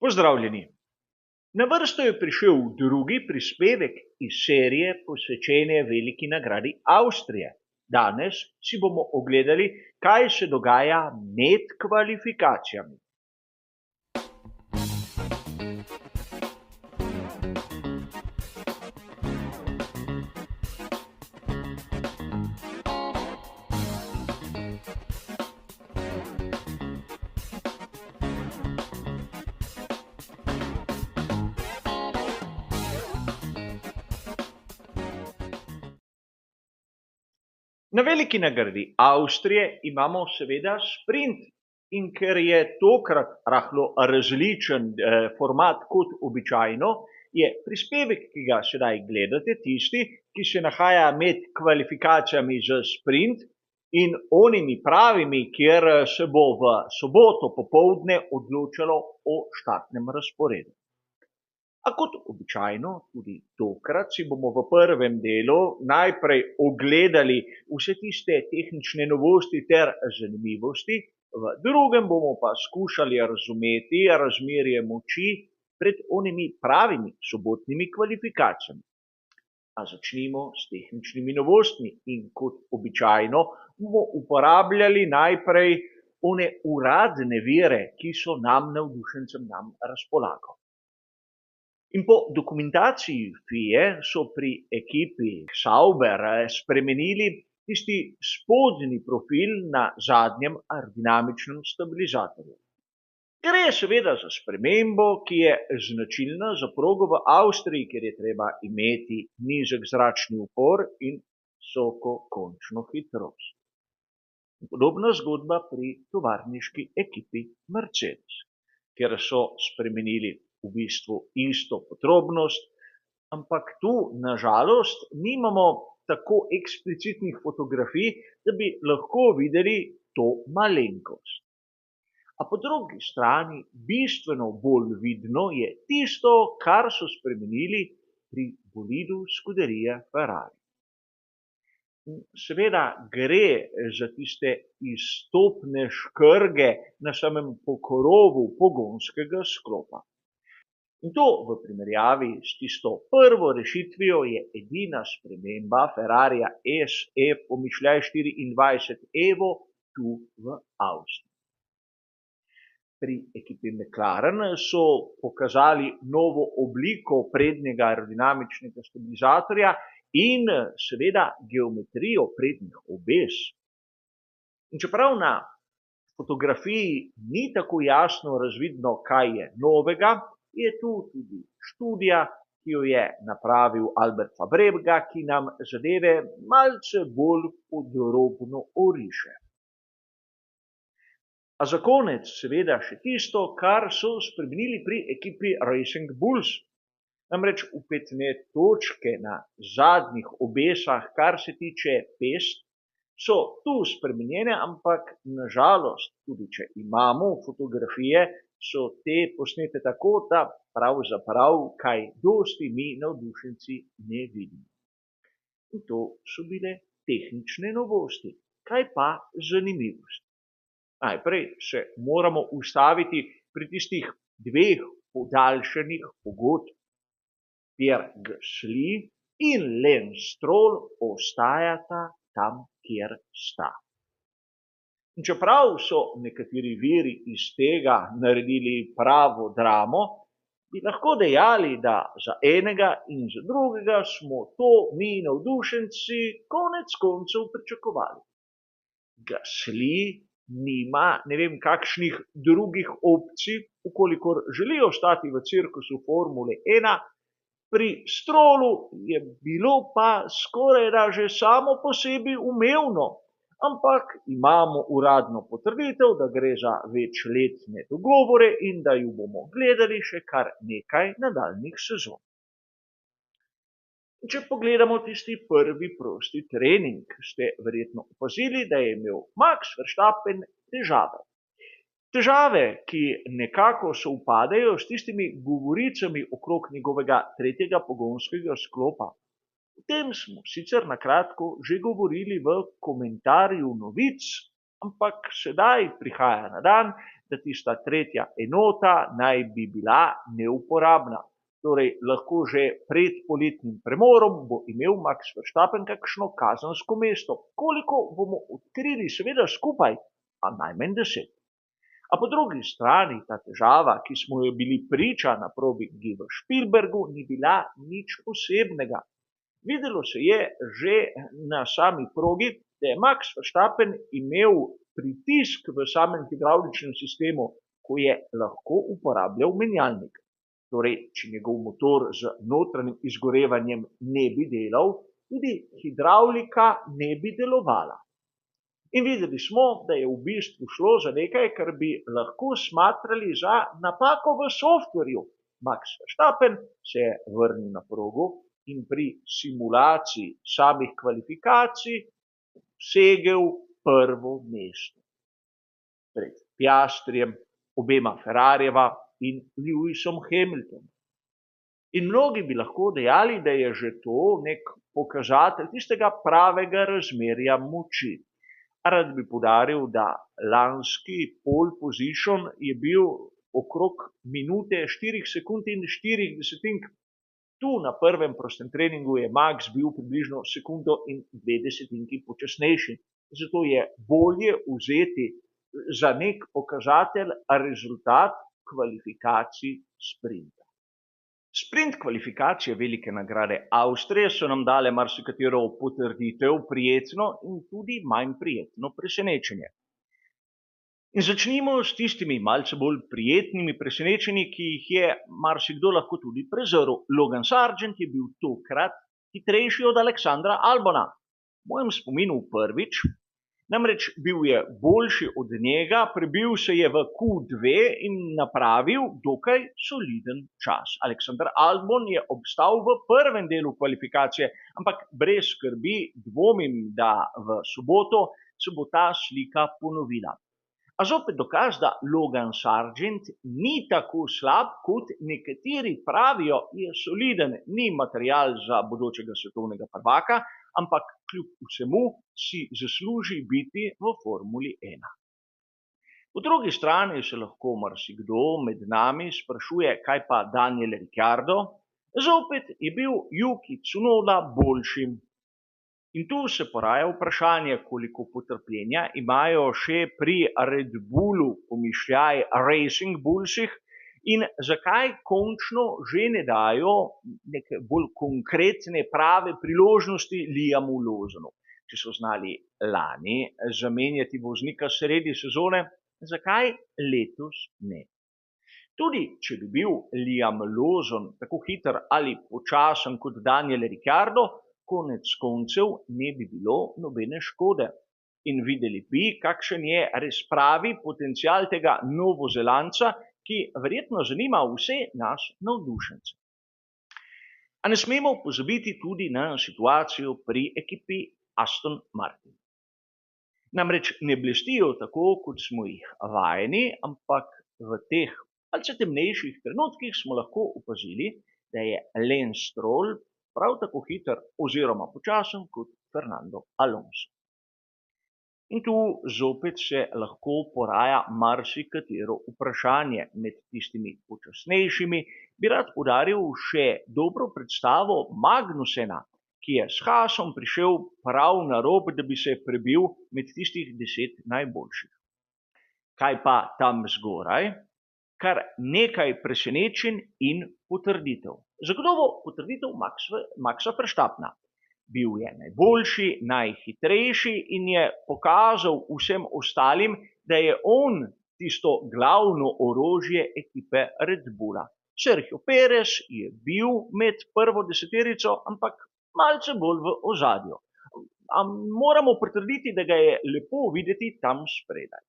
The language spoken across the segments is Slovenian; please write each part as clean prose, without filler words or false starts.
Pozdravljeni. Na vrsto je prišel drugi prispevek iz serije posvečene veliki nagradi Avstrije. Danes si bomo ogledali, kaj se dogaja med kvalifikacijami. Na veliki nagradi Avstrije imamo seveda sprint in ker je tokrat rahlo različen format kot običajno, je prispevek, ki ga sedaj gledate, tisti, ki se nahaja med kvalifikacijami za sprint in onimi pravimi, kjer se bo v soboto popoldne odločalo o štartnem razporedu. A kot običajno, tudi tokrat si bomo v prvem delu najprej ogledali vse tiste tehnične novosti ter zanimivosti, v drugem bomo pa skušali razumeti razmerje moči pred onimi pravimi sobotnimi kvalifikacijami. A začnimo s tehničnimi novostmi in kot običajno bomo uporabljali najprej one uradne vire, ki so nam navdušencem razpolago. In po dokumentaciji FIE so pri ekipi Sauber spremenili tisti spodnji profil na zadnjem aerodinamičnem stabilizatorju. Gre seveda za spremembo, ki je značilna za progo v Avstriji, kjer je treba imeti nizek zračni upor in visoko končno hitrost. Podobna zgodba pri tovarniški ekipi Mercedes, kjer so spremenili v bistvu isto podrobnost, ampak tu na žalost nimamo tako eksplicitnih fotografij, da bi lahko videli to malenkost. A po drugi strani bistveno bolj vidno je tisto, kar so spremenili pri bolidu Scuderia Ferrari. Seveda gre za tiste izstopne škrge na samem pokrovu pogonskega sklopa. In to v primerjavi s tisto prvo rešitvijo je edina sprememba Ferrarija SE pomišljaj 24 Evo tu v Avstriji. Pri ekipi McLaren so pokazali novo obliko prednjega aerodinamičnega stabilizatorja in seveda geometrijo prednjih obes. In čeprav na fotografiji ni tako jasno razvidno, kaj je novega, je tu tudi študija, ki jo je napravil Albert Fabrega, ki nam zadeve malce bolj podrobno oriše. A za konec seveda še tisto, kar so spremenili pri ekipi Racing Bulls. Namreč vpetne točke na zadnjih obesah, kar se tiče pest, so tu spremenjene, ampak na žalost, tudi če imamo fotografije, so te posnete tako, da pravzaprav kaj dosti mi navdušenci ne vidimo. In to so bile tehnične novosti. Kaj pa zanimivosti? Najprej se moramo ustaviti pri tistih dveh podaljšanih pogodb. Pierre Gasly in Lance Stroll ostajata tam, kjer sta. In čeprav so nekateri viri iz tega naredili pravo dramo, bi lahko dejali, da za enega in za drugega smo to mi navdušenci konec koncev pričakovali. Gasly nima ne vem kakšnih drugih opcij, ukolikor želi ostati v cirkusu Formule 1, pri Strollu je bilo pa skorajda že samo po sebi umevno, ampak imamo uradno potrditev, da gre za večletne dogovore in da ju bomo gledali še kar nekaj nadaljnjih sezon. Če pogledamo tisti prvi prosti trening, ste verjetno opazili, da je imel Max Verstappen težave. Težave, ki nekako sovpadejo s tistimi govoricami okrog njegovega tretjega pogonskega sklopa. O tem smo sicer na kratko že govorili v komentarju novic, ampak sedaj prihaja na dan, da tista tretja enota naj bi bila neuporabna. Torej, lahko že pred poletnim premorom bo imel Max Verstappen kakšno kazensko mesto. Koliko bomo odkrili, seveda skupaj, a najmanj 10. A po drugi strani ta težava, ki smo jo bili priča na progi v Špilbergu, ni bila nič posebnega. Videlo se je že na sami progi, da je Max Verstappen imel pritisk v samem hidravličnem sistemu, ko je lahko uporabljal menjalnik. Torej, če njegov motor z notranjim izgorevanjem ne bi delal, tudi hidravlika ne bi delovala. In videli smo, da je v bistvu šlo za nekaj, kar bi lahko smatrali za napako v softverju. Max Verstappen se je vrnil na progo in pri simulaciji samih kvalifikacij segel prvo mesto. Pred Piastrijem, obema Ferrarjeva in Lewisom Hamiltonom. In mnogi bi lahko dejali, da je že to nek pokazatelj tistega pravega razmerja moči. Rad bi poudaril, da lanski pole position je bil okrog minute 4 sekund in 4 desetink. Tu na prvem prostem treningu je Max bil približno sekundo in 2 desetinki počasnejši. Zato je bolje vzeti za nek pokazatelj rezultat kvalifikacij sprinta. Sprint kvalifikacije velike nagrade Avstrije so nam dale marsikatero potrditev, prijetno in tudi manj prijetno presenečenje. In začnimo s tistimi malce bolj prijetnimi presenečenji, ki jih je marsikdo lahko tudi prezrl. Logan Sargent je bil tokrat hitrejši od Aleksandra Albona. V mojem spominu prvič. Namreč bil je boljši od njega, prebil se je v Q2 in napravil dokaj soliden čas. Aleksandar Albon je obstal v prvem delu kvalifikacije, ampak brez skrbi dvomim, da v soboto se bo ta slika ponovila. A zopet dokaz, da Logan Sargent ni tako slab, kot nekateri pravijo, je soliden, ni material za bodočega svetovnega prvaka, ampak kljub vsemu si zasluži biti v Formuli 1. Po drugi strani se lahko marsikdo med nami sprašuje, kaj pa Daniel Ricciardo. Zopet je bil Yuki Tsunoda boljši. In tu se poraja vprašanje, koliko potrpljenja imajo še pri Red Bullu, pomišljaj Racing Bullsih, in zakaj končno že ne dajo neke bolj konkretne prave priložnosti Liamu Lawsonu. Če so znali lani zamenjati voznika sredi sezone, zakaj letos ne? Tudi če bi bil Liam Lawson tako hiter ali počasen kot Daniel Ricciardo, konec koncev ne bi bilo nobene škode. In videli bi, kakšen je res pravi potencial tega Novozelandca, ki verjetno zanima vse nas navdušence. A ne smemo pozabiti tudi na situacijo pri ekipi Aston Martin. Namreč ne blestijo tako, kot smo jih vajeni, ampak v teh malce temnejših trenutkih smo lahko opazili, da je Lance Stroll prav tako hiter oziroma počasen kot Fernando Alonso. In tu zopet se lahko poraja marsikatero vprašanje. Med tistimi počasnejšimi bi rad poudaril še dobro predstavo Magnusena, ki je s Haasom prišel prav na rob, da bi se prebil med tistih 10 najboljših. Kaj pa tam zgoraj? Kar nekaj presenečenj in potrditev. Zagotovo potrditev Maxa Verstappena. Bil je najboljši, najhitrejši in je pokazal vsem ostalim, da je on tisto glavno orožje ekipe Red Bulla. Sergio Perez je bil med prvo deseterico, ampak malce bolj v ozadju. Moramo potrditi, da ga je lepo videti tam spredaj.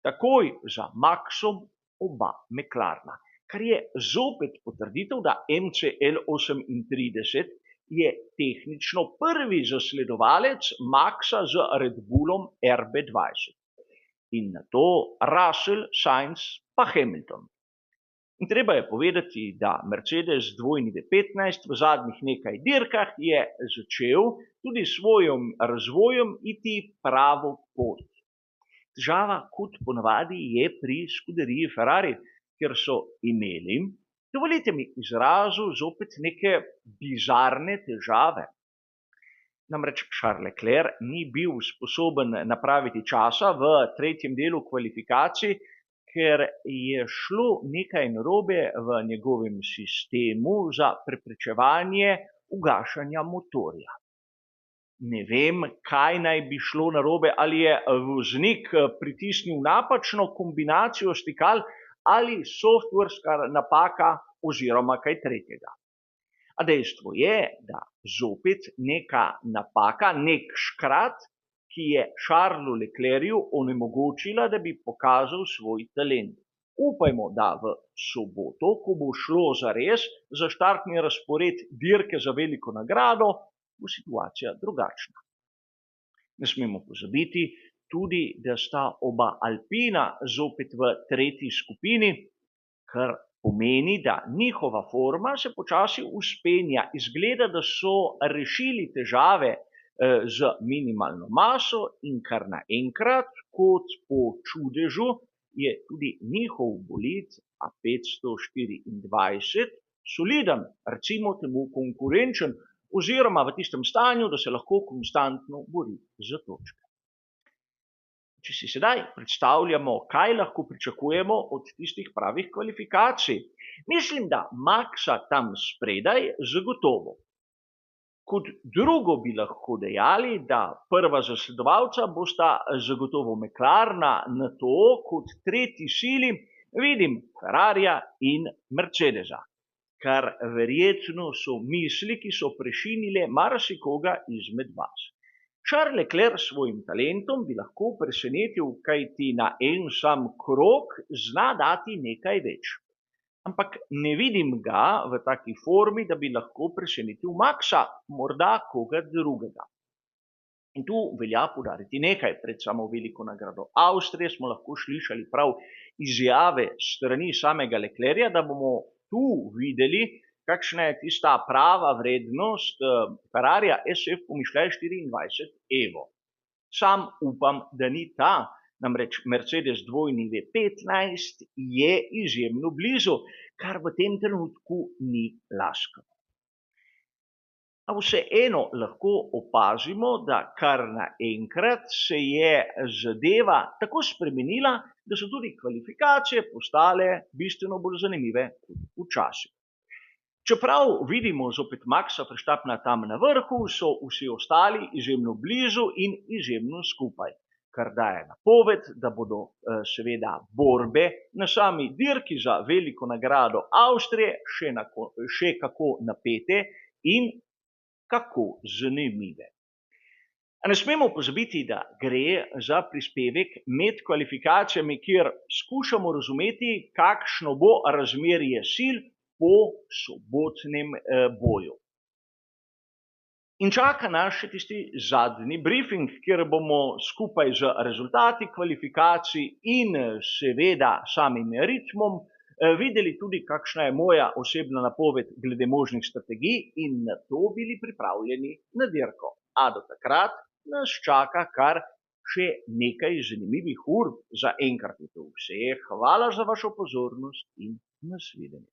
Takoj za Maxom oba McLarena, kar je zopet potrditev, da MCL 38 je tehnično prvi zasledovalec Maxa z Red Bullom RB20. In nato Russell, Sainz pa Hamilton. In treba je povedati, da Mercedes 2V15 v zadnjih nekaj dirkah je začel tudi s svojim razvojem iti pravo pot. Težava, kot ponavadi, je pri Scuderii Ferrari, kjer so imeli, dovolite mi izrazu, zopet neke bizarne težave. Namreč Charles Leclerc ni bil sposoben napraviti časa v tretjem delu kvalifikacij, ker je šlo nekaj narobe v njegovem sistemu za preprečevanje ugašanja motorja. Ne vem, kaj naj bi šlo narobe, ali je voznik pritisnil napačno kombinacijo stikal ali softwarska napaka oziroma kaj tretjega. A dejstvo je, da zopet neka napaka, nek škrat, ki je Charlesu Leclercu onemogočila, da bi pokazal svoj talent. Upajmo, da v soboto, ko bo šlo zares za štartni razpored dirke za veliko nagrado, bo situacija drugačna. Ne smemo pozabiti tudi, da sta oba Alpina zopet v tretji skupini, kar pomeni, da njihova forma se počasi vzpenja. Izgleda, da so rešili težave z minimalno maso in kar naenkrat, kot po čudežu, je tudi njihov bolid A524 soliden, recimo temu konkurenčen, oziroma v tistem stanju, da se lahko konstantno bori za točke. Če si sedaj predstavljamo, kaj lahko pričakujemo od tistih pravih kvalifikacij, mislim, da Maxa tam spredaj zagotovo. Kot drugo bi lahko dejali, da prva zasledovalca bosta zagotovo McLarena, na to kot tretji sili vidim Ferrarija in Mercedesa, kar verjetno so misli, ki so prešinile marsikoga izmed vas. Charles Leclerc s svojim talentom bi lahko presenetil, kajti na en sam krog zna dati nekaj več. Ampak ne vidim ga v taki formi, da bi lahko presenetil Maxa, morda koga drugega. In tu velja poudariti nekaj. Pred samo veliko nagrado Avstrije smo lahko slišali prav izjave strani samega Leclerca, da bomo tu videli, kakšna je tista prava vrednost Ferrarija SF pomišljaj 24 Evo. Sam upam, da ni ta, namreč Mercedes dvojni V15 je izjemno blizu, kar v tem trenutku ni laskavo. A vseeno lahko opazimo, da kar naenkrat se je zadeva tako spremenila, da so tudi kvalifikacije postale bistveno bolj zanimive kot včasih. Čeprav vidimo zopet Maxa Verstappena tam na vrhu, so vsi ostali izjemno blizu in izjemno skupaj, kar daje napoved, da bodo seveda borbe na sami dirki za veliko nagrado Avstrije še kako napete in kako zanimive. A ne smemo pozabiti, da gre za prispevek med kvalifikacijami, kjer skušamo razumeti, kakšno bo razmerje sil po sobotnem boju. In čaka nas še tisti zadnji briefing, kjer bomo skupaj z rezultati kvalifikacij in seveda samim ritmom videli tudi, kakšna je moja osebna napoved glede možnih strategij in na to bili pripravljeni na dirko. A do takrat nas čaka kar še nekaj zanimivih ur. Za enkrat je to vse. Hvala za vašo pozornost in nasvidenje.